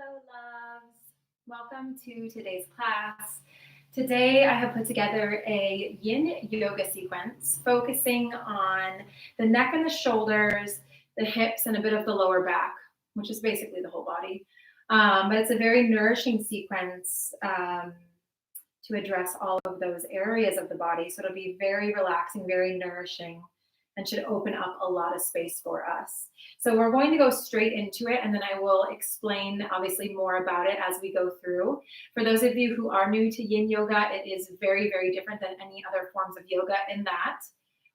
Hello, loves. Welcome to today's class. Today, I have put together a yin yoga sequence focusing on the neck and the shoulders, the hips, and a bit of the lower back, which is basically the whole body. But it's a very nourishing sequence to address all of those areas of the body. So it'll be very relaxing, very nourishing, and should open up a lot of space for us. So we're going to go straight into it, and then I will explain obviously more about it as we go through. For those of you who are new to yin yoga, it is very, very different than any other forms of yoga in that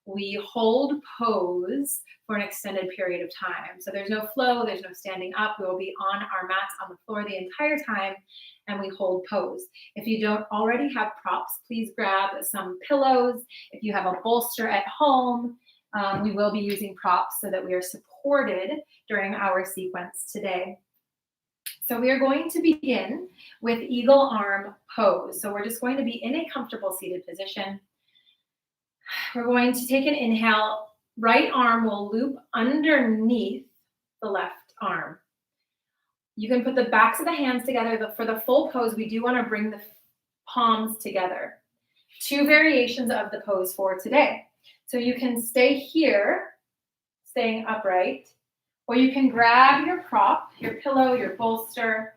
we hold pose for an extended period of time. So there's no flow, there's no standing up. We will be on our mats on the floor the entire time, and we hold pose. If you don't already have props, please grab some pillows. If you have a bolster at home, we will be using props so that we are supported during our sequence today. So we are going to begin with eagle arm pose. So we're just going to be in a comfortable seated position. We're going to take an inhale. Right arm will loop underneath the left arm. You can put the backs of the hands together, but for the full pose, we do want to bring the palms together. Two variations of the pose for today. So you can stay here, staying upright, or you can grab your prop, your pillow, your bolster,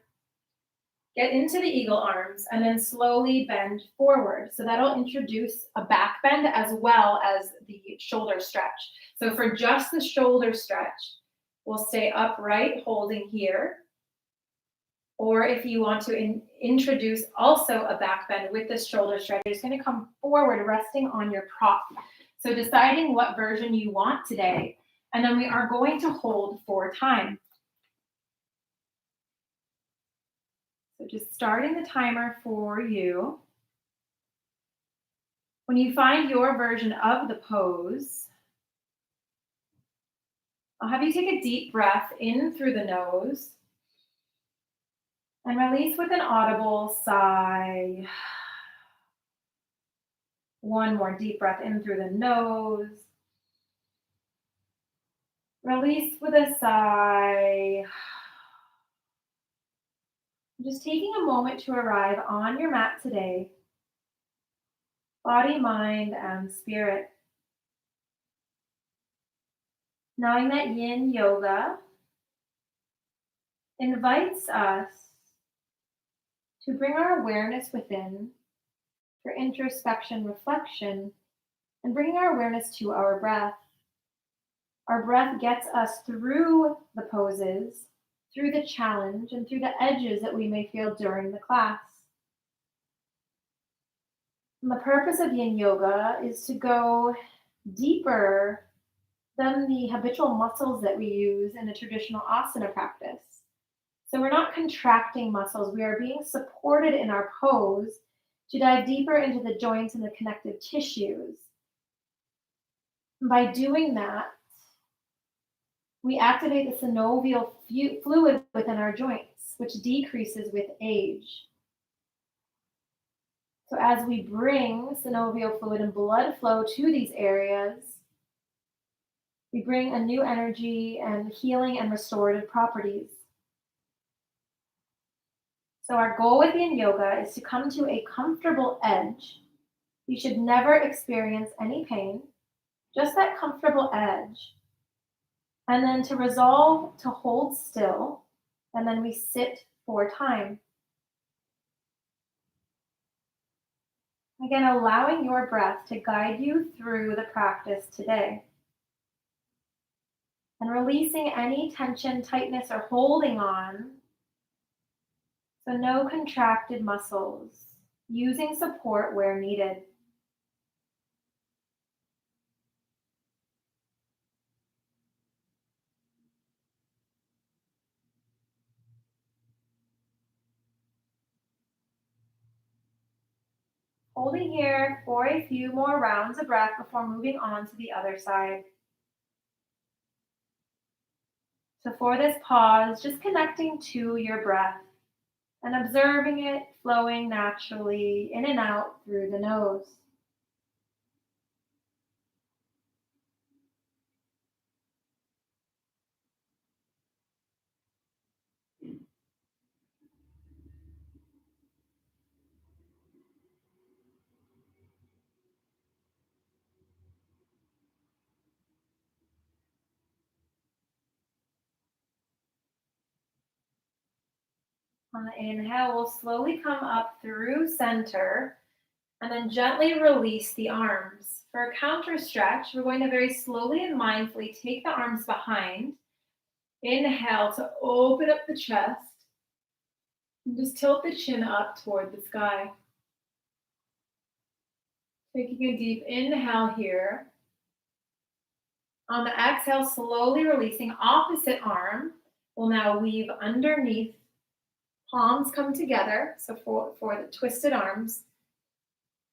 get into the eagle arms, and then slowly bend forward. So that'll introduce a back bend as well as the shoulder stretch. So for just the shoulder stretch, we'll stay upright, holding here. Or if you want to introduce also a back bend with the shoulder stretch, you're just going to come forward, resting on your prop. So deciding what version you want today, and then we are going to hold for time. So just starting the timer for you. When you find your version of the pose, I'll have you take a deep breath in through the nose and release with an audible sigh. One more deep breath in through the nose. Release with a sigh. Just taking a moment to arrive on your mat today. Body, mind, and spirit. Knowing that yin yoga invites us to bring our awareness within for introspection, reflection, and bringing our awareness to our breath. Our breath gets us through the poses, through the challenge, and through the edges that we may feel during the class. And the purpose of yin yoga is to go deeper than the habitual muscles that we use in a traditional asana practice. So we're not contracting muscles, we are being supported in our pose to dive deeper into the joints and the connective tissues. And by doing that, we activate the synovial fluid within our joints, which decreases with age. So as we bring synovial fluid and blood flow to these areas, we bring a new energy and healing and restorative properties. So our goal with yin yoga is to come to a comfortable edge. You should never experience any pain, just that comfortable edge. And then to resolve to hold still, and then we sit for time. Again, allowing your breath to guide you through the practice today. And releasing any tension, tightness, or holding on. So no contracted muscles, using support where needed. Holding here for a few more rounds of breath before moving on to the other side. So for this pause, just connecting to your breath and observing it flowing naturally in and out through the nose. On the inhale, we'll slowly come up through center and then gently release the arms. For a counter stretch, we're going to very slowly and mindfully take the arms behind. Inhale to open up the chest and just tilt the chin up toward the sky. Taking a deep inhale here. On the exhale, slowly releasing opposite arm. We'll now weave underneath. Palms come together, so for the twisted arms.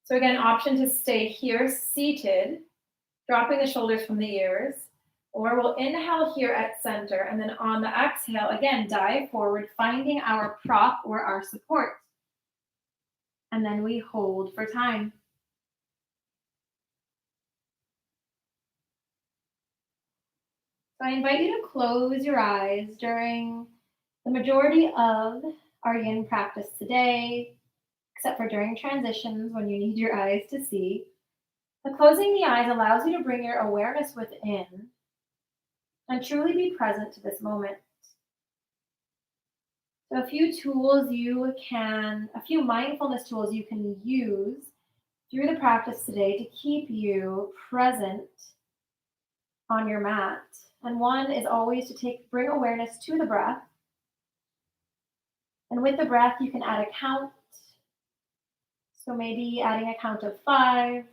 So again, option to stay here seated, dropping the shoulders from the ears, or we'll inhale here at center, and then on the exhale, again, dive forward, finding our prop or our support. And then we hold for time. So I invite you to close your eyes during the majority of our yin practice today, except for during transitions when you need your eyes to see. But closing the eyes allows you to bring your awareness within and truly be present to this moment. So a few mindfulness tools you can use through the practice today to keep you present on your mat. And one is always to bring awareness to the breath. And with the breath, you can add a count. So maybe adding a count of 5,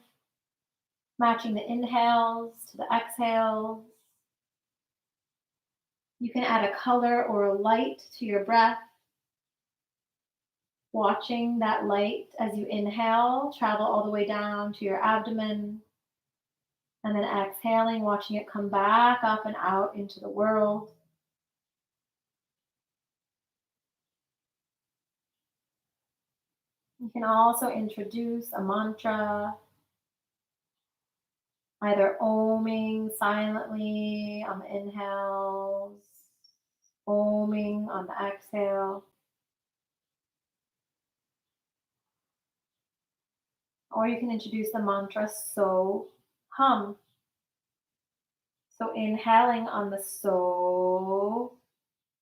matching the inhales to the exhales. You can add a color or a light to your breath. Watching that light as you inhale, travel all the way down to your abdomen. And then exhaling, watching it come back up and out into the world. You can also introduce a mantra, either oming silently on the inhales, oming on the exhale. Or you can introduce the mantra so, hum. So inhaling on the so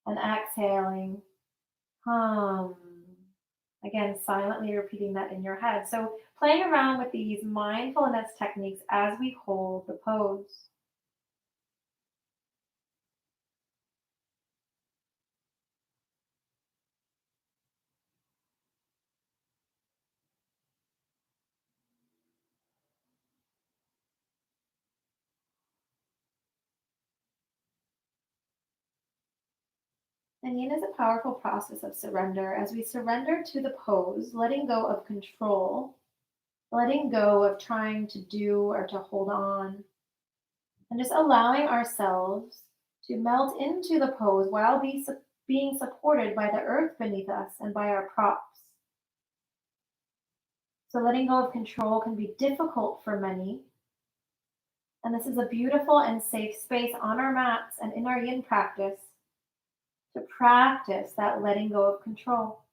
and exhaling, hum. Again, silently repeating that in your head. So playing around with these mindfulness techniques as we hold the pose. And yin is a powerful process of surrender. As we surrender to the pose, letting go of control, letting go of trying to do or to hold on, and just allowing ourselves to melt into the pose while being supported by the earth beneath us and by our props. So letting go of control can be difficult for many. And this is a beautiful and safe space on our mats and in our yin practice to practice that letting go of control.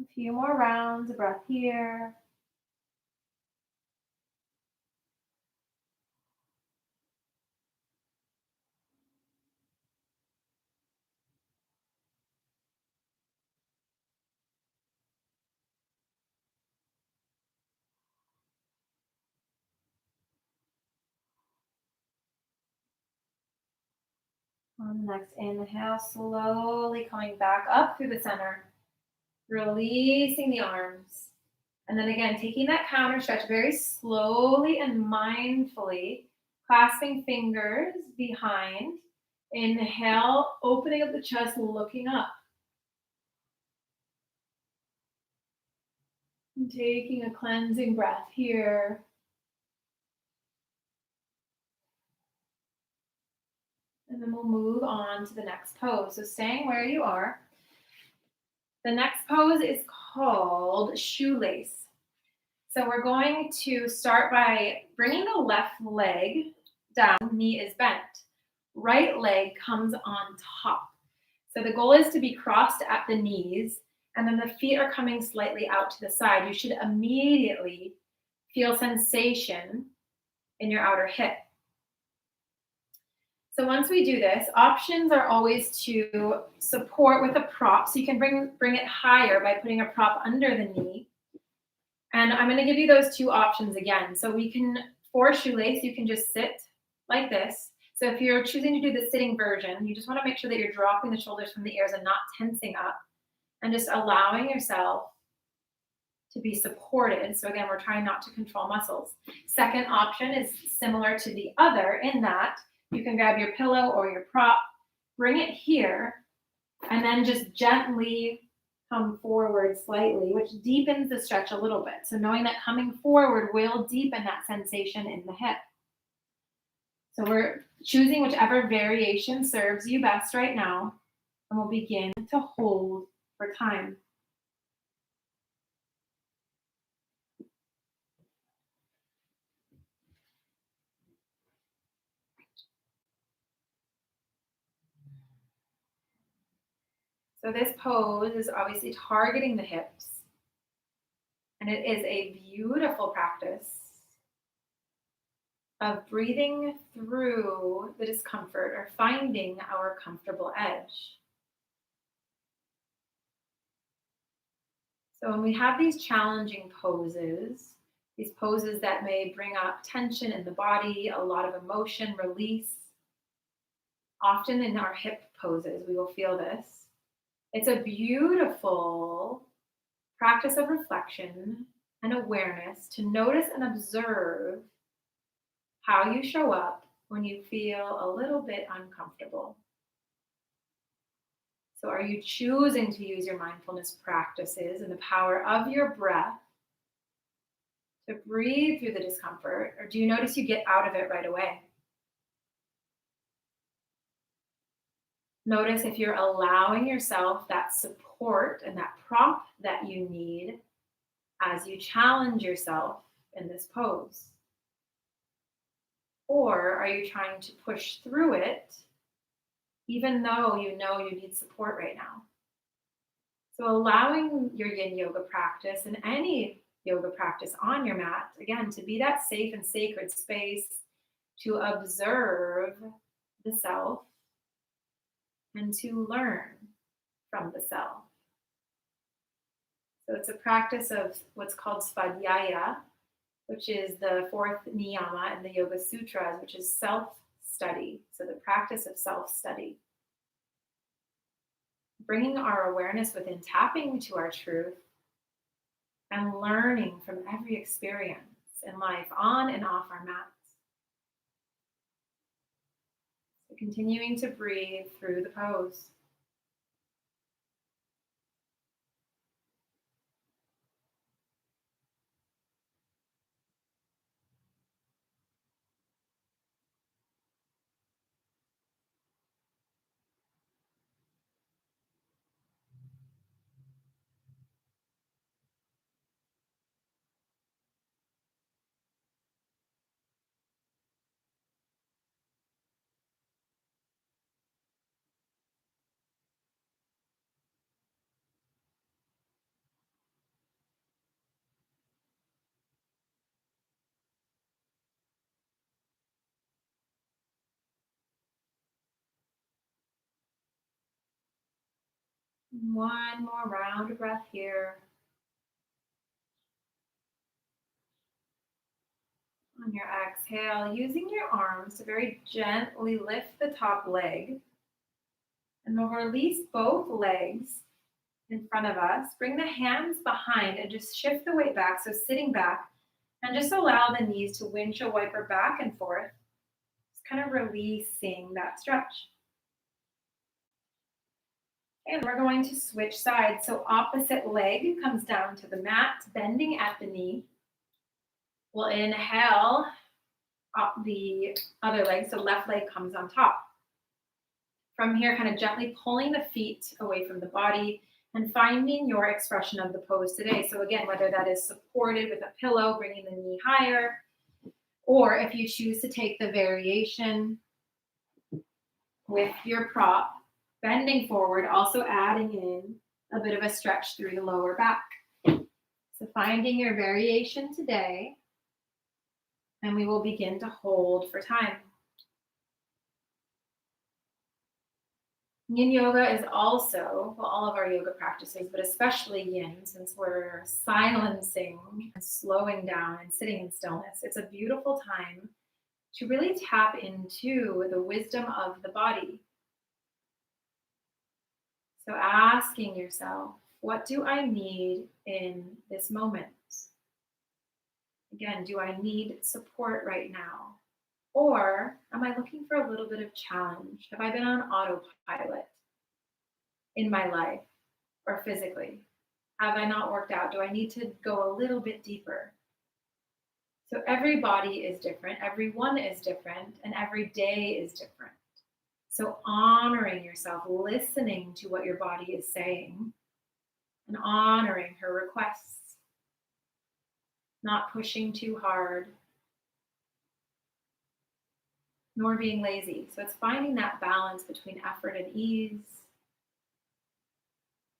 A few more rounds of breath here. On the next inhale, slowly coming back up through the center, releasing the arms. And then again, taking that counter stretch very slowly and mindfully, clasping fingers behind. Inhale, opening up the chest, looking up. And taking a cleansing breath here. And then we'll move on to the next pose. So staying where you are. The next pose is called shoelace. So we're going to start by bringing the left leg down, knee is bent. Right leg comes on top. So the goal is to be crossed at the knees, and then the feet are coming slightly out to the side. You should immediately feel sensation in your outer hip. So once we do this, options are always to support with a prop. So you can bring it higher by putting a prop under the knee. And I'm going to give you those two options again. So we can, for shoelace, you can just sit like this. So if you're choosing to do the sitting version, you just want to make sure that you're dropping the shoulders from the ears and not tensing up and just allowing yourself to be supported. So again, we're trying not to control muscles. Second option is similar to the other in that you can grab your pillow or your prop, bring it here, and then just gently come forward slightly, which deepens the stretch a little bit. So knowing that coming forward will deepen that sensation in the hip. So we're choosing whichever variation serves you best right now, and we'll begin to hold for time. So this pose is obviously targeting the hips, and it is a beautiful practice of breathing through the discomfort or finding our comfortable edge. So when we have these challenging poses, these poses that may bring up tension in the body, a lot of emotion release, often in our hip poses, we will feel this. It's a beautiful practice of reflection and awareness to notice and observe how you show up when you feel a little bit uncomfortable. So, are you choosing to use your mindfulness practices and the power of your breath to breathe through the discomfort, or do you notice you get out of it right away? Notice if you're allowing yourself that support and that prop that you need as you challenge yourself in this pose. Or are you trying to push through it even though you know you need support right now? So allowing your yin yoga practice and any yoga practice on your mat, again, to be that safe and sacred space to observe the self and to learn from the self. So it's a practice of what's called svadhyaya, which is the fourth niyama in the Yoga Sutras, which is self-study. So the practice of self-study. Bringing our awareness within, tapping to our truth, and learning from every experience in life, on and off our mats. So continuing to breathe through the pose. One more round of breath here. On your exhale, using your arms to very gently lift the top leg. And we'll release both legs in front of us. Bring the hands behind and just shift the weight back. So sitting back, and just allow the knees to windshield wiper back and forth. Just kind of releasing that stretch. And we're going to switch sides. So opposite leg comes down to the mat, bending at the knee. We'll inhale up the other leg, so left leg comes on top. From here, kind of gently pulling the feet away from the body and finding your expression of the pose today. So again, whether that is supported with a pillow, bringing the knee higher, or if you choose to take the variation with your prop, bending forward, also adding in a bit of a stretch through the lower back. So finding your variation today, and we will begin to hold for time. Yin yoga is also, well, all of our yoga practices, but especially yin, since we're silencing and slowing down and sitting in stillness. It's a beautiful time to really tap into the wisdom of the body. So asking yourself, what do I need in this moment? Again, do I need support right now? Or am I looking for a little bit of challenge? Have I been on autopilot in my life or physically? Have I not worked out? Do I need to go a little bit deeper? So every body is different, everyone is different, and every day is different. So honoring yourself, listening to what your body is saying, and honoring her requests, not pushing too hard, nor being lazy. So it's finding that balance between effort and ease.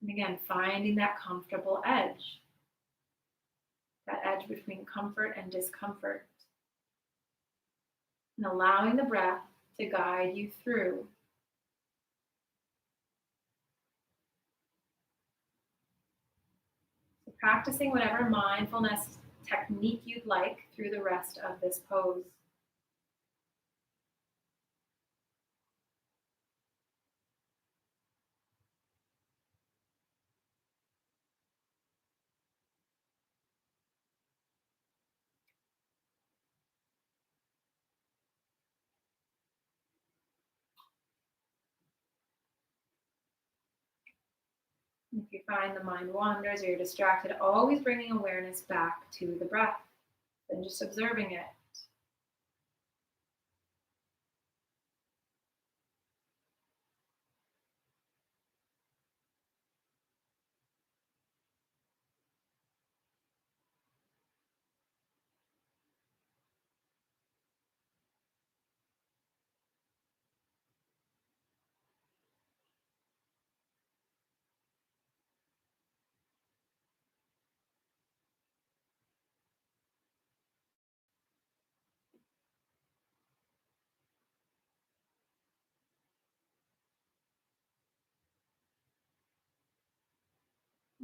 And again, finding that comfortable edge, that edge between comfort and discomfort. And allowing the breath to guide you through. So practicing whatever mindfulness technique you'd like through the rest of this pose. If you find the mind wanders or you're distracted, always bringing awareness back to the breath and just observing it.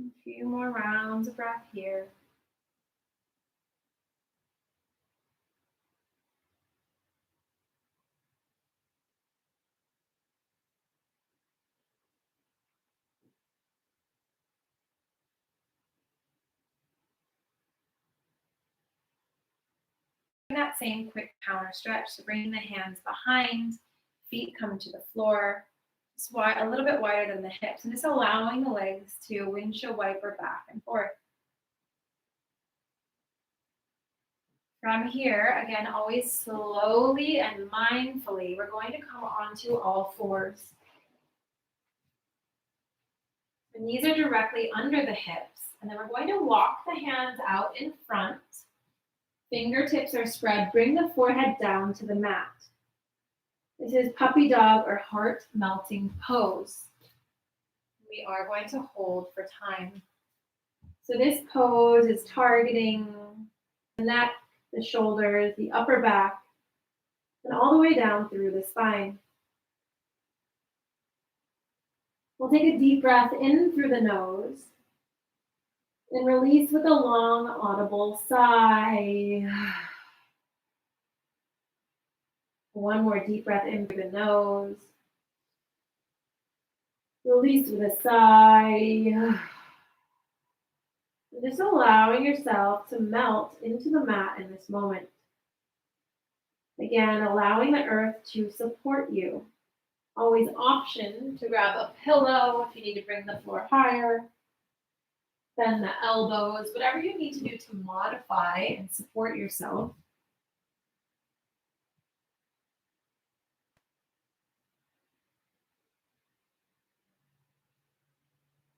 A few more rounds of breath here. That same quick counter stretch, so bringing the hands behind, feet come to the floor, a little bit wider than the hips, and just allowing the legs to windshield wiper back and forth. From here, again, always slowly and mindfully, we're going to come onto all fours. The knees are directly under the hips, and then we're going to walk the hands out in front. Fingertips are spread. Bring the forehead down to the mat. This is puppy dog or heart melting pose. We are going to hold for time. So this pose is targeting the neck, the shoulders, the upper back, and all the way down through the spine. We'll take a deep breath in through the nose and release with a long, audible sigh. One more deep breath in through the nose. Release with a sigh. And just allowing yourself to melt into the mat in this moment. Again, allowing the earth to support you. Always option to grab a pillow if you need to bring the floor higher. Bend the elbows, whatever you need to do to modify and support yourself.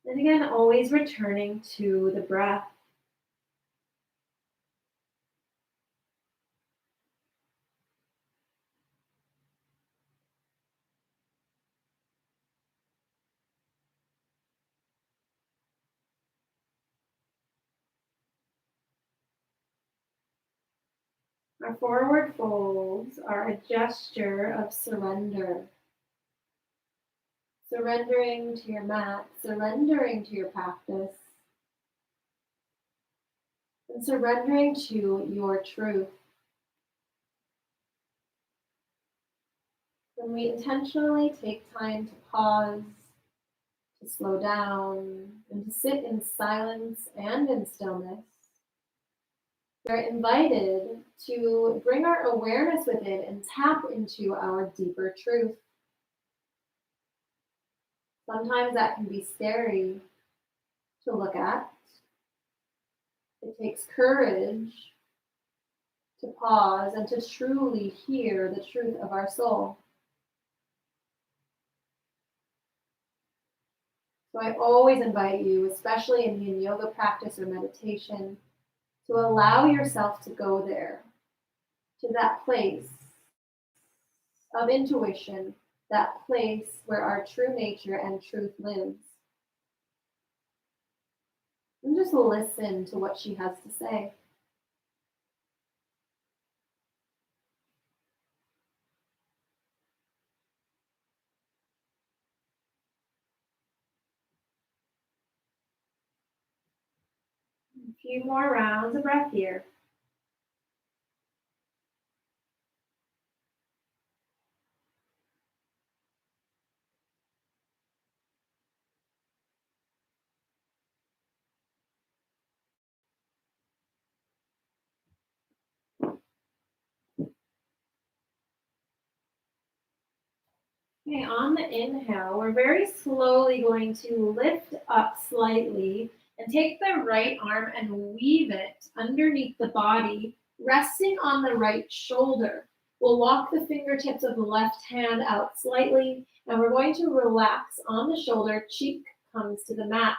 And again, always returning to the breath. Our forward folds are a gesture of surrender. surrendering to your mat, surrendering to your practice, and surrendering to your truth. When we intentionally take time to pause, to slow down, and to sit in silence and in stillness, we're invited to bring our awareness within and tap into our deeper truth. Sometimes that can be scary to look at. It takes courage to pause and to truly hear the truth of our soul. So I always invite you, especially in yin yoga practice or meditation, to allow yourself to go there, to that place of intuition, that place where our true nature and truth lives. And just listen to what she has to say. A few more rounds of breath here. Okay, on the inhale, we're very slowly going to lift up slightly and take the right arm and weave it underneath the body, resting on the right shoulder. We'll walk the fingertips of the left hand out slightly, and we're going to relax on the shoulder, cheek comes to the mat.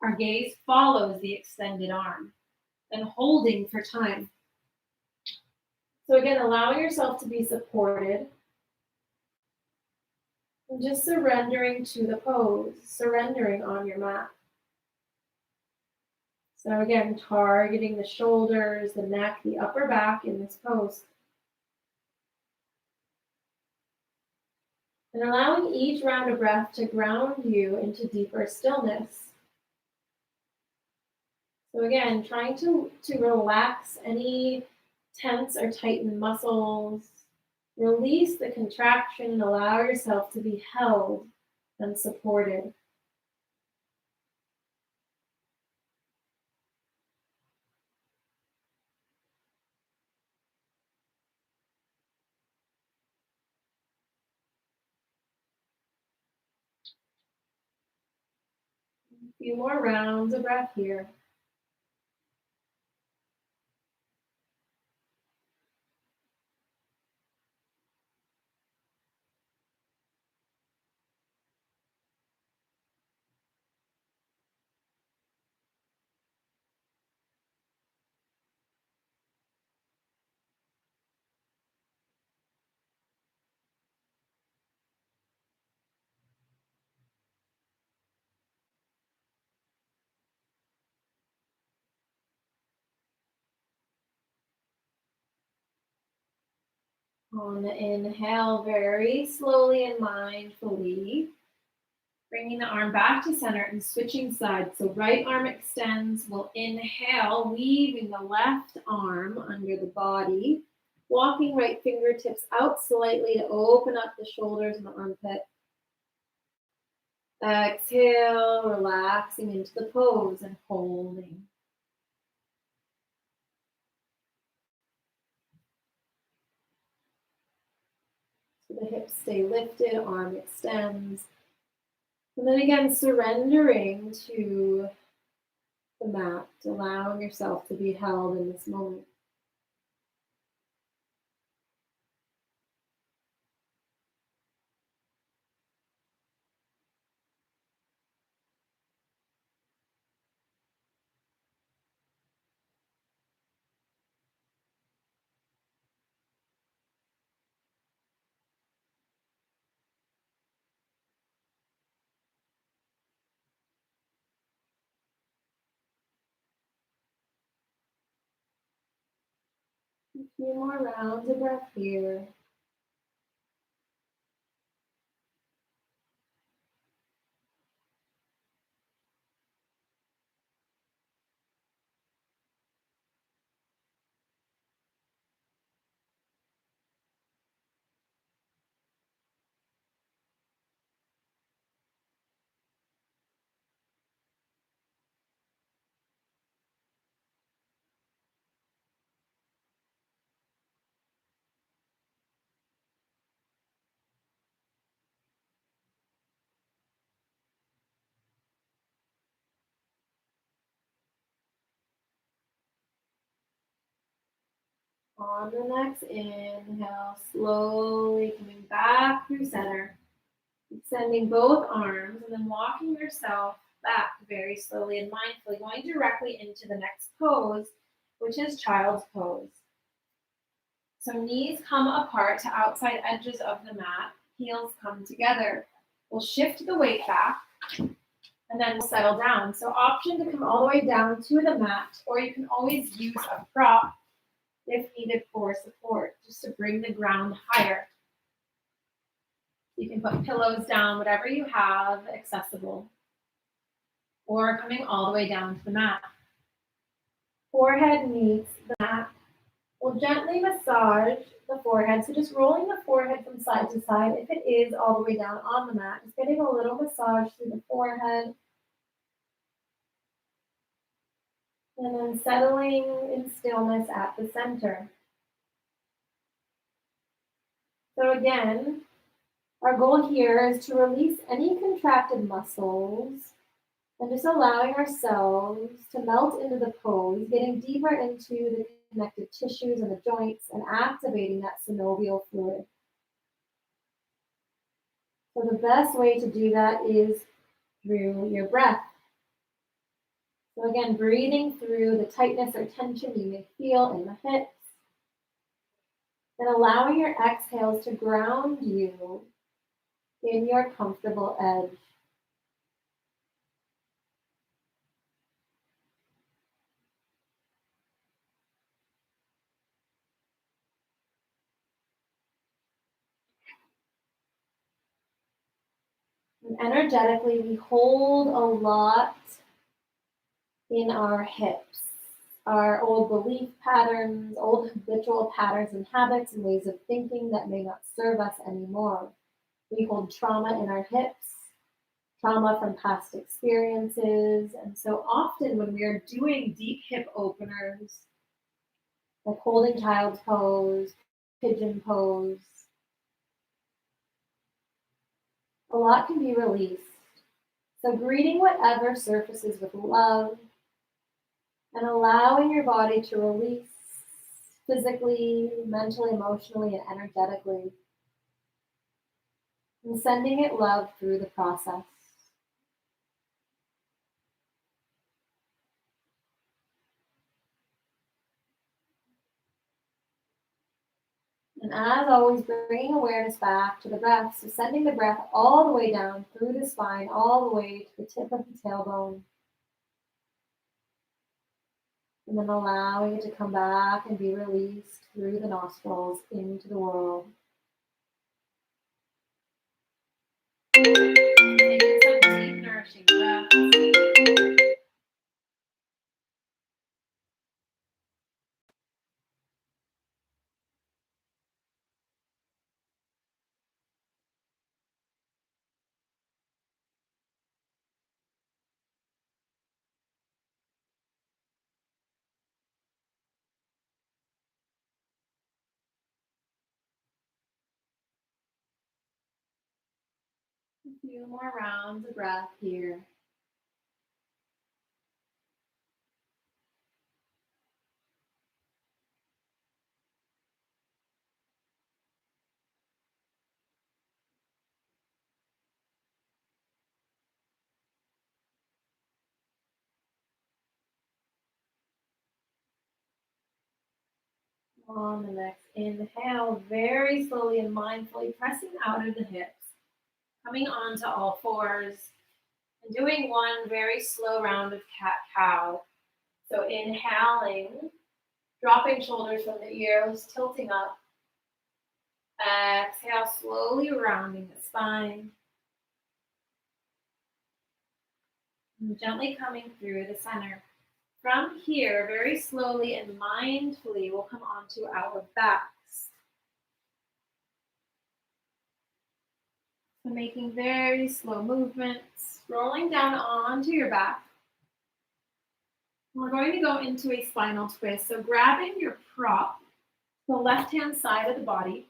Our gaze follows the extended arm and holding for time. So again, allowing yourself to be supported, and just surrendering to the pose, surrendering on your mat. So again, targeting the shoulders, the neck, the upper back in this pose. And allowing each round of breath to ground you into deeper stillness. So again, trying to relax any tense or tightened muscles. Release the contraction and allow yourself to be held and supported. A few more rounds of breath here. On the inhale, very slowly and mindfully, bringing the arm back to center and switching sides. So right arm extends. We'll inhale, weaving the left arm under the body, walking right fingertips out slightly to open up the shoulders and the armpit. Exhale, relaxing into the pose and holding. So the hips stay lifted, arm extends. And then again, surrendering to the mat, allowing yourself to be held in this moment. A few more rounds of breath here. On the next inhale, slowly coming back through center, extending both arms, and then walking yourself back very slowly and mindfully, going directly into the next pose, which is child's pose. So knees come apart to outside edges of the mat, heels come together. We'll shift the weight back, and then we'll settle down. So option to come all the way down to the mat, or you can always use a prop if needed for support, just to bring the ground higher. You can put pillows down, whatever you have accessible, or coming all the way down to the mat. Forehead meets the mat. We'll gently massage the forehead, so just rolling the forehead from side to side. If it is all the way down on the mat, just getting a little massage through the forehead. And then settling in stillness at the center. So again, our goal here is to release any contracted muscles and just allowing ourselves to melt into the pose, getting deeper into the connective tissues and the joints and activating that synovial fluid. So the best way to do that is through your breath. So again, breathing through the tightness or tension you may feel in the hips, and allowing your exhales to ground you in your comfortable edge. And energetically, we hold a lot in our hips, our old belief patterns, old habitual patterns and habits and ways of thinking that may not serve us anymore. We hold trauma in our hips, trauma from past experiences. And so often when we are doing deep hip openers, like holding child's pose, pigeon pose, a lot can be released. So greeting whatever surfaces with love and allowing your body to release physically, mentally, emotionally, and energetically, and sending it love through the process. And as always, bringing awareness back to the breath. So sending the breath all the way down through the spine, all the way to the tip of the tailbone. And then allowing it to come back and be released through the nostrils into the world. Taking some deep, nourishing breaths. A few more rounds of breath here. On the next inhale, very slowly and mindfully pressing out of the hips, coming onto all fours, and doing one very slow round of cat-cow. So inhaling, dropping shoulders from the ears, tilting up. Exhale, slowly rounding the spine. And gently coming through the center. From here, very slowly and mindfully, we'll come onto our backs. So making very slow movements, rolling down onto your back. We're going to go into a spinal twist. So grabbing your prop, the left-hand side of the body,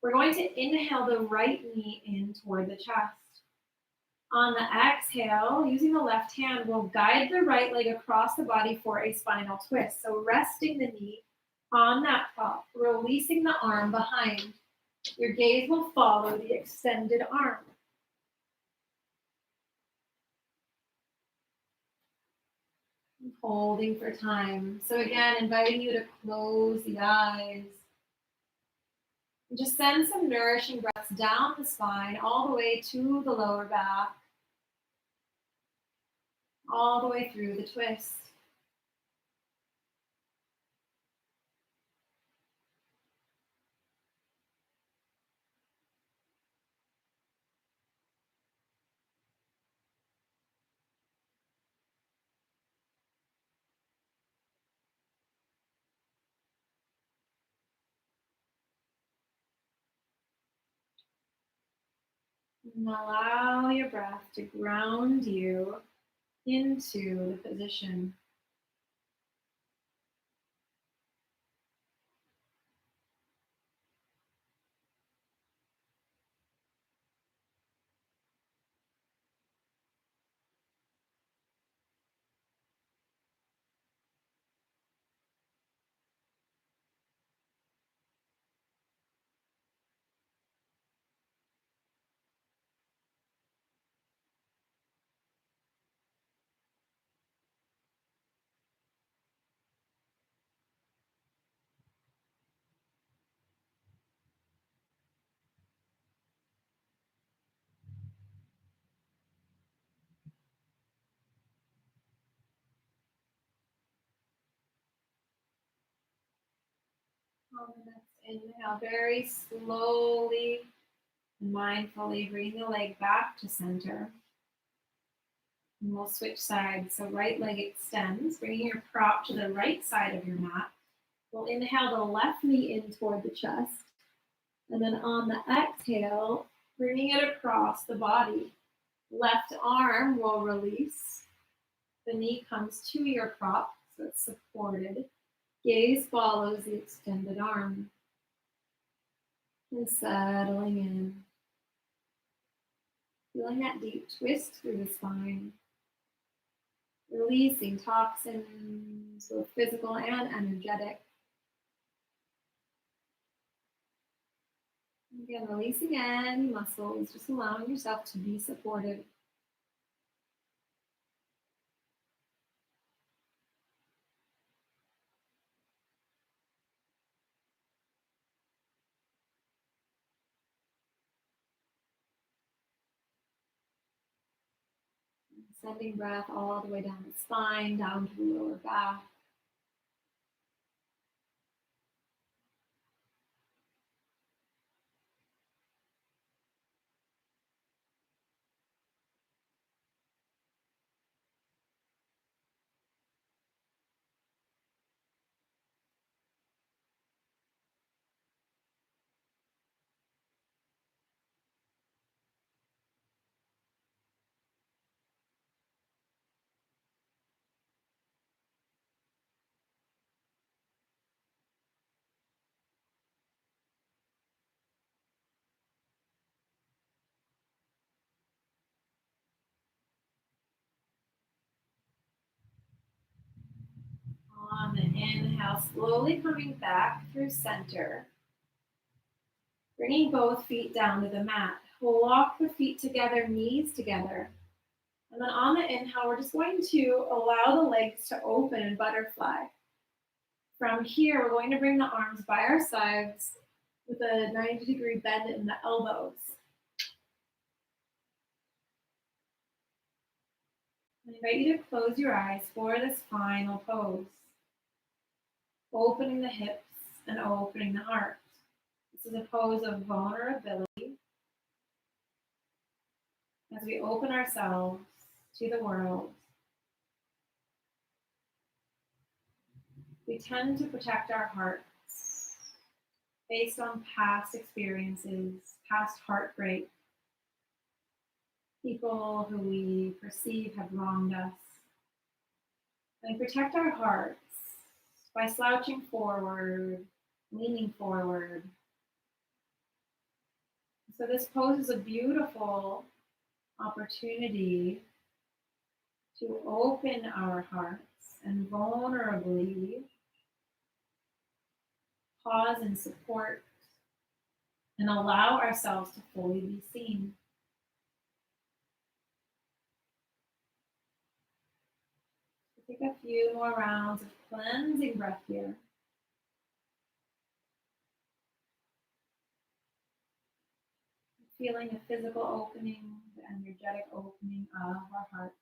we're going to inhale the right knee in toward the chest. On the exhale, using the left hand, we'll guide the right leg across the body for a spinal twist. So resting the knee On that prop, releasing the arm behind, your gaze will follow the extended arm. Holding for time. So again, inviting you to close the eyes. And just send some nourishing breaths down the spine, all the way to the lower back, all the way through the twist. And allow your breath to ground you into the position. On the next inhale, very slowly, mindfully bring the leg back to center. And we'll switch sides. So right leg extends, bringing your prop to the right side of your mat. We'll inhale the left knee in toward the chest. And then on the exhale, bringing it across the body. Left arm will release. The knee comes to your prop, so it's supported. Gaze follows the extended arm. And settling in. Feeling that deep twist through the spine. Releasing toxins, both physical and energetic. Again, releasing any muscles, just allowing yourself to be supported. Sending breath all the way down the spine, down to the lower back. On the inhale, slowly coming back through center. Bringing both feet down to the mat. We'll walk the feet together, knees together. And then on the inhale, we're just going to allow the legs to open and butterfly. From here, we're going to bring the arms by our sides with a 90-degree bend in the elbows. I invite you to close your eyes for this final pose. Opening the hips and opening the heart. This is a pose of vulnerability as we open ourselves to the world. We tend to protect our hearts based on past experiences, past heartbreak, people who we perceive have wronged us. And we protect our hearts by slouching forward, leaning forward. So this pose is a beautiful opportunity to open our hearts and vulnerably pause and support and allow ourselves to fully be seen. Take a few more rounds of cleansing breath here. Feeling the physical opening, the energetic opening of our hearts.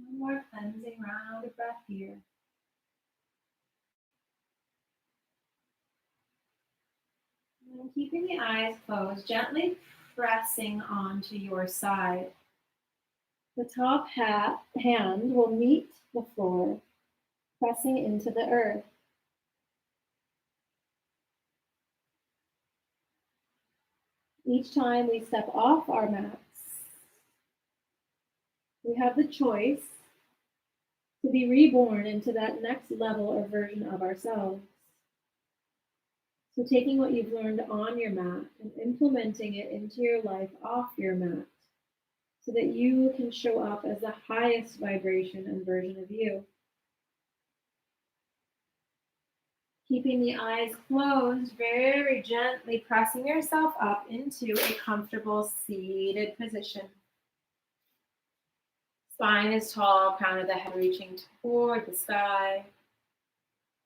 One more cleansing round of breath here. And keeping the eyes closed, gently pressing onto your side. The top hand will meet the floor, pressing into the earth. Each time we step off our mats, we have the choice to be reborn into that next level or version of ourselves. So taking what you've learned on your mat and implementing it into your life off your mat so that you can show up as the highest vibration and version of you. Keeping the eyes closed, very gently pressing yourself up into a comfortable seated position. Spine is tall, crown of the head reaching toward the sky.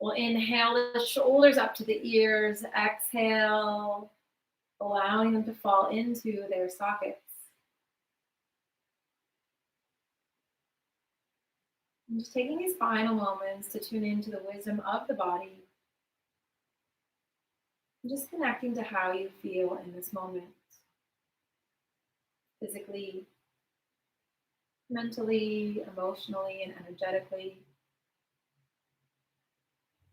We'll inhale the shoulders up to the ears. Exhale, allowing them to fall into their sockets. And just taking these final moments to tune into the wisdom of the body. And just connecting to how you feel in this moment. Physically, mentally, emotionally, and energetically.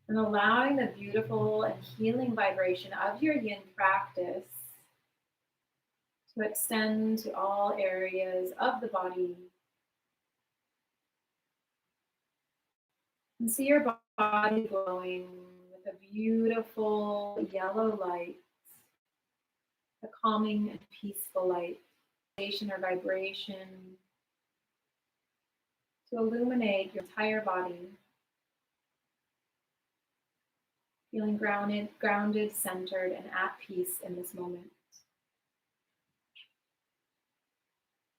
And allowing the beautiful and healing vibration of your yin practice to extend to all areas of the body. And see your body glowing with a beautiful yellow light, a calming and peaceful light, or vibration to illuminate your entire body. Feeling grounded, centered, and at peace in this moment.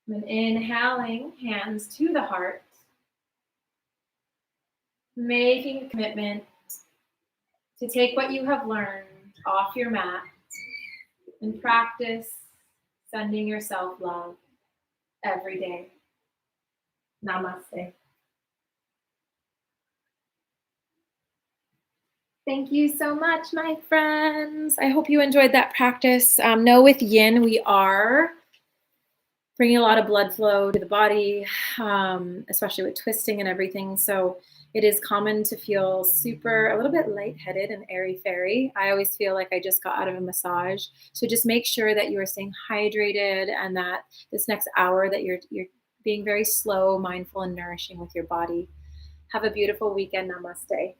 And then inhaling, hands to the heart. Making a commitment to take what you have learned off your mat and practice sending yourself love every day. Namaste. Thank you so much, my friends. I hope you enjoyed that practice. Know with yin, we are bringing a lot of blood flow to the body, especially with twisting and everything. So it is common to feel a little bit lightheaded and airy-fairy. I always feel like I just got out of a massage. So just make sure that you are staying hydrated and that this next hour that you're being very slow, mindful, and nourishing with your body. Have a beautiful weekend. Namaste.